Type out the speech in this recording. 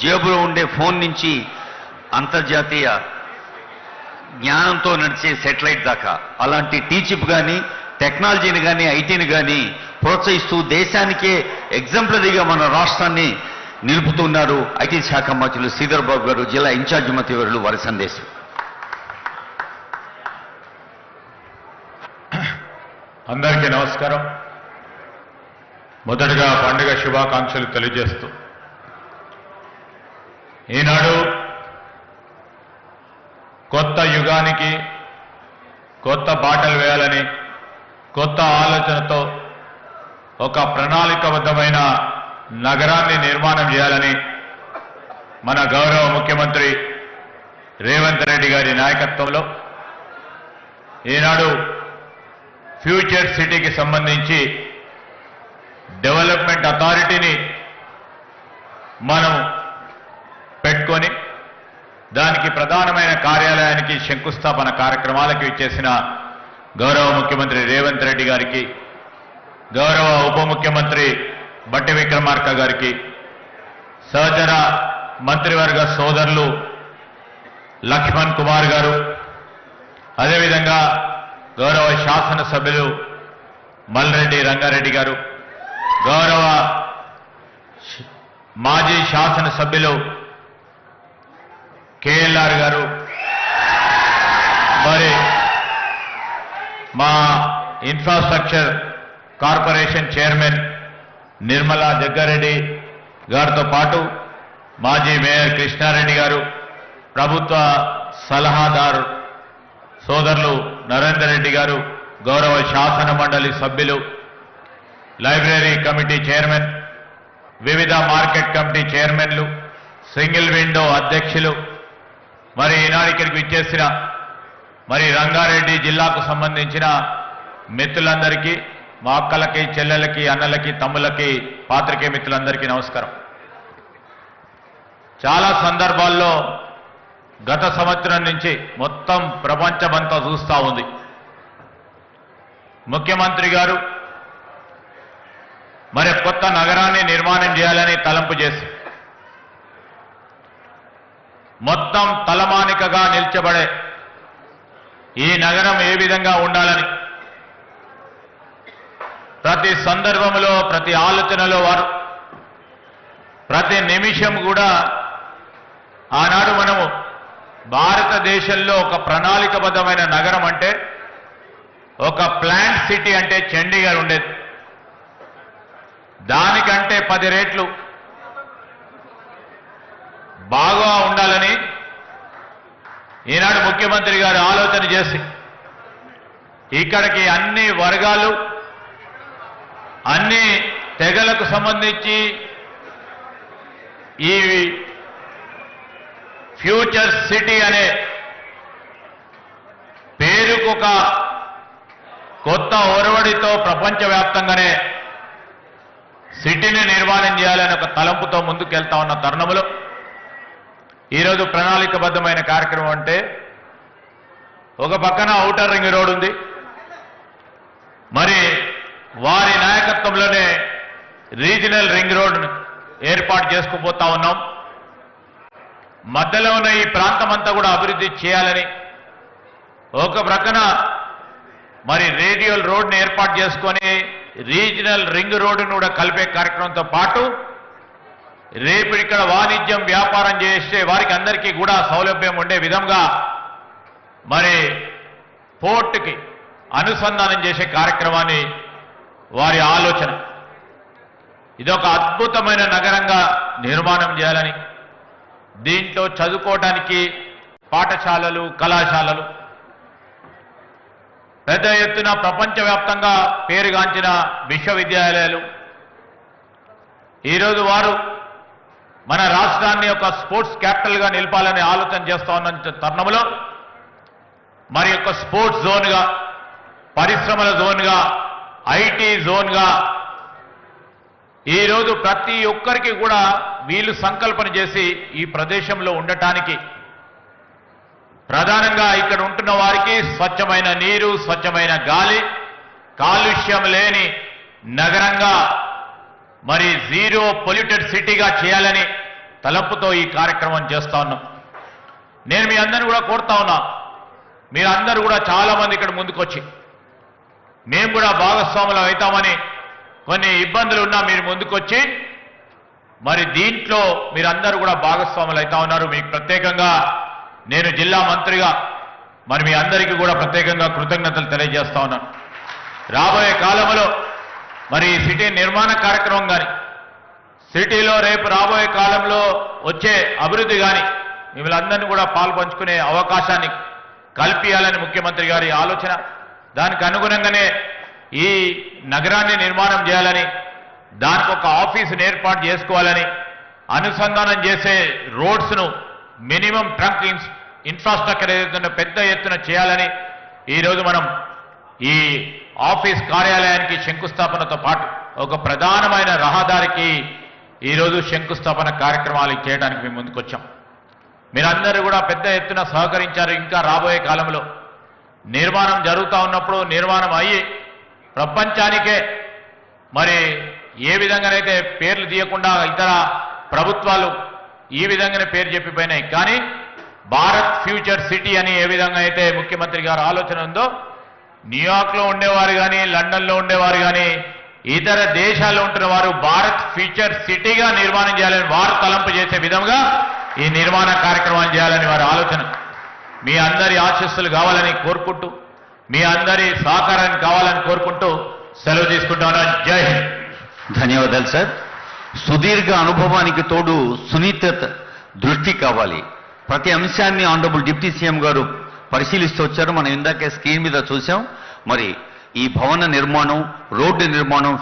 జేబులో ఉండే ఫోన్ నుంచి అంతర్జాతీయ జ్ఞానంతో నడిచే సెటిలైట్ దాకా అలాంటి టీచిప్ కానీ టెక్నాలజీని కానీ ఐటీని కానీ ప్రోత్సహిస్తూ దేశానికే ఎగ్జాంపులరీగా మన రాష్ట్రాన్ని నిలుపుతున్నారు ఐటీ శాఖ మంత్రులు శ్రీధర్ బాబు గారు, జిల్లా ఇన్ఛార్జ్ మంత్రివర్యులు. వారి సందేశం. అందరికీ నమస్కారం. మొదటగా పండుగ శుభాకాంక్షలు తెలియజేస్తూ ఈనాడు కొత్త యుగానికి కొత్త బాటలు వేయాలని కొత్త ఆలోచనతో ఒక ప్రణాళికాబద్ధమైన నగరాన్ని నిర్మాణం చేయాలని మన గౌరవ ముఖ్యమంత్రి రేవంత్ రెడ్డి గారి నాయకత్వంలో ఈనాడు ఫ్యూచర్ సిటీకి సంబంధించి డెవలప్మెంట్ అథారిటీని మనం పెట్టుకొని దానికి ప్రధానమైన కార్యాలయానికి శంకుస్థాపన కార్యక్రమాలకు ఇచ్చేసిన గౌరవ ముఖ్యమంత్రి రేవంత్ రెడ్డి గారికి, గౌరవ ఉప ముఖ్యమంత్రి బట్టి విక్రమార్క గారికి, సహచర మంత్రివర్గ సోదరులు లక్ష్మణ్ కుమార్ గారు, అదేవిధంగా గౌరవ శాసనసభ్యులు మల్రెడ్డి రంగారెడ్డి గారు, గౌరవ మాజీ శాసనసభ్యులు కేఎల్ఆర్ గారు, మరి మా infrastructure corporation chairman Nirmala Jaggareddy గారితో పాటు మాజీ మేయర్ కృష్ణారెడ్డి గారు, ప్రభుత్వ సలహాదారు సోదరులు నరేందర్ రెడ్డి గారు, గౌరవ శాసన మండలి సభ్యులు, లైబ్రరీ కమిటీ చైర్మన్, వివిధ మార్కెట్ కమిటీ చైర్మన్లు, సింగిల్ విండో అధ్యక్షులు, మరి ఈనాడు ఇక్కడికి విచ్చేసిన మరి రంగారెడ్డి జిల్లాకు సంబంధించిన మిత్రులందరికీ, మా అక్కలకి, చెల్లెలకి, అన్నలకి, తమ్ములకి, పాత్రికేయ మిత్రులందరికీ నమస్కారం. చాలా సందర్భాల్లో గత సంవత్సరం నుంచి మొత్తం ప్రపంచమంతా చూస్తూ ఉంది. ముఖ్యమంత్రి గారు మరి కొత్త నగరాన్ని నిర్మాణం చేయాలని తలంపు చేసి మొత్తం తలమానికగా నిల్చబడే ఈ నగరం ఏ విధంగా ఉండాలని ప్రతి సందర్భంలో, ప్రతి ఆలోచనలో వారు ప్రతి నిమిషం కూడా ఆనాడు మనము భారతదేశంలో ఒక ప్రణాళికబద్ధమైన నగరం అంటే ఒక ప్లాంట్ సిటీ అంటే చండీగఢ్ ఉండేది. దానికంటే 10 రెట్లు బాగా ఉండాలని ఈనాడు ముఖ్యమంత్రి గారు ఆలోచన చేసి ఇక్కడికి అన్ని వర్గాలు, అన్ని తెగలకు సంబంధించి ఈ ఫ్యూచర్ సిటీ అనే పేరుకొక కొత్త ఒరవడితో ప్రపంచవ్యాప్తంగానే సిటీని నిర్మాణం చేయాలని ఒక తలంపుతో ముందుకెళ్తా ఉన్న తరుణంలో ఈరోజు ప్రణాళికబద్ధమైన కార్యక్రమం అంటే ఒక పక్కన ఔటర్ రింగ్ రోడ్ ఉంది, మరి వారి నాయకత్వంలోనే రీజనల్ రింగ్ రోడ్ ఏర్పాటు చేసుకుపోతా ఉన్నాం. మధ్యలో ఉన్న ఈ ప్రాంతం అంతా కూడా అభివృద్ధి చేయాలని ఒక ప్రక్కన మరి రేడియల్ రోడ్ని ఏర్పాటు చేసుకొని రీజనల్ రింగ్ రోడ్డును కూడా కలిపే కార్యక్రమంతో పాటు రేపు ఇక్కడ వాణిజ్యం, వ్యాపారం చేసే వారికి అందరికీ కూడా సౌలభ్యం ఉండే విధంగా మరి పోర్టుకి అనుసంధానం చేసే కార్యక్రమాన్ని వారి ఆలోచన. ఇదొక అద్భుతమైన నగరంగా నిర్మాణం చేయాలని, దీంట్లో చదువుకోవడానికి పాఠశాలలు, కళాశాలలు, పెద్ద ఎత్తున ప్రపంచవ్యాప్తంగా పేరుగాంచిన విశ్వవిద్యాలయాలు, ఈరోజు వారు మన రాష్ట్రాన్ని ఒక స్పోర్ట్స్ క్యాపిటల్గా నిలపాలని ఆలోచన చేస్తా ఉన్న తరుణంలో మరి యొక్క స్పోర్ట్స్ జోన్గా, పరిశ్రమల జోన్గా, ఐటీ జోన్గా ఈరోజు ప్రతి ఒక్కరికి కూడా వీళ్ళు సంకల్పన చేసి ఈ ప్రదేశంలో ఉండటానికి ప్రధానంగా ఇక్కడ ఉంటున్న వారికి స్వచ్ఛమైన నీరు, స్వచ్ఛమైన గాలి, కాలుష్యం లేని నగరంగా మరి జీరో పొల్యూటెడ్ సిటీగా చేయాలని తలపుతో ఈ కార్యక్రమం చేస్తా ఉన్నాం. నేను మీ అందరిని కూడా కోరుతా ఉన్నా, మీరందరూ కూడా చాలా మంది ఇక్కడ ముందుకొచ్చి మేము కూడా భాగస్వాములం అవుతామని కొన్ని ఇబ్బందులు ఉన్నా మీరు ముందుకొచ్చి మరి దీంట్లో మీరందరూ కూడా భాగస్వాములు అవుతా ఉన్నారు. మీకు ప్రత్యేకంగా నేను జిల్లా మంత్రిగా మరి మీ అందరికీ కూడా ప్రత్యేకంగా కృతజ్ఞతలు తెలియజేస్తా ఉన్నాను. రాబోయే కాలంలో మరి సిటీ నిర్మాణ కార్యక్రమం కానీ సిటీలో రేపు రాబోయే కాలంలో వచ్చే అభివృద్ధి కానీ మిమ్మల్ని అందరినీ కూడా పాల్పంచుకునే అవకాశాన్ని కల్పించాలని ముఖ్యమంత్రి గారి ఆలోచన. దానికి అనుగుణంగానే ఈ నగరాన్ని నిర్మాణం చేయాలని, దానికి ఒక ఆఫీసును ఏర్పాటు చేసుకోవాలని, అనుసంధానం చేసే రోడ్స్ను మినిమం ట్రంక్ ఇన్ఫ్రాస్ట్రక్చర్ ఏదైతే పెద్ద ఎత్తున చేయాలని ఈరోజు మనం ఈ ఆఫీస్ కార్యాలయానికి శంకుస్థాపనతో పాటు ఒక ప్రధానమైన రహదారికి ఈరోజు శంకుస్థాపన కార్యక్రమాలు చేయడానికి మేము ముందుకొచ్చాం. మీరందరూ కూడా పెద్ద ఎత్తున సహకరించారు. ఇంకా రాబోయే కాలంలో నిర్మాణం జరుగుతూ ఉన్నప్పుడు నిర్మాణం అయ్యి ప్రపంచానికే మరి ఏ విధంగానైతే పేర్లు తీయకుండా ఇతర ప్రభుత్వాలు ఈ విధంగానే పేరు చెప్పిపోయినాయి, కానీ భారత్ ఫ్యూచర్ సిటీ అని ఏ విధంగా అయితే ముఖ్యమంత్రి గారి ఆలోచన ఉందో, న్యూయార్క్లో ఉండేవారు కానీ లండన్లో ఉండేవారు కానీ ఇతర దేశాల్లో ఉంటున్న వారు భారత్ ఫ్యూచర్ సిటీగా నిర్మాణం చేయాలని వారు తలంపు చేసే విధంగా ఈ నిర్మాణ కార్యక్రమాలు చేయాలని వారి ఆలోచన. మీ అందరి ఆశీస్సులు కావాలని కోరుకుంటూ, మీ అందరి సహకారాన్ని కావాలని కోరుకుంటూ సెలవు తీసుకుంటాను. జై హింద్. ధన్యవాదాలు సార్. సుదీర్ఘ అనుభవానికి తోడు సున్నితత దృష్టి కావాలి. ప్రతి అంశాన్ని ఆనరబుల్ డిప్యూటీ సీఎం గారు పరిశీలిస్తూ వచ్చారు. మనం ఇందాకే స్క్రీన్ మీద చూసాం. మరి ఈ భవన నిర్మాణం, రోడ్డు నిర్మాణం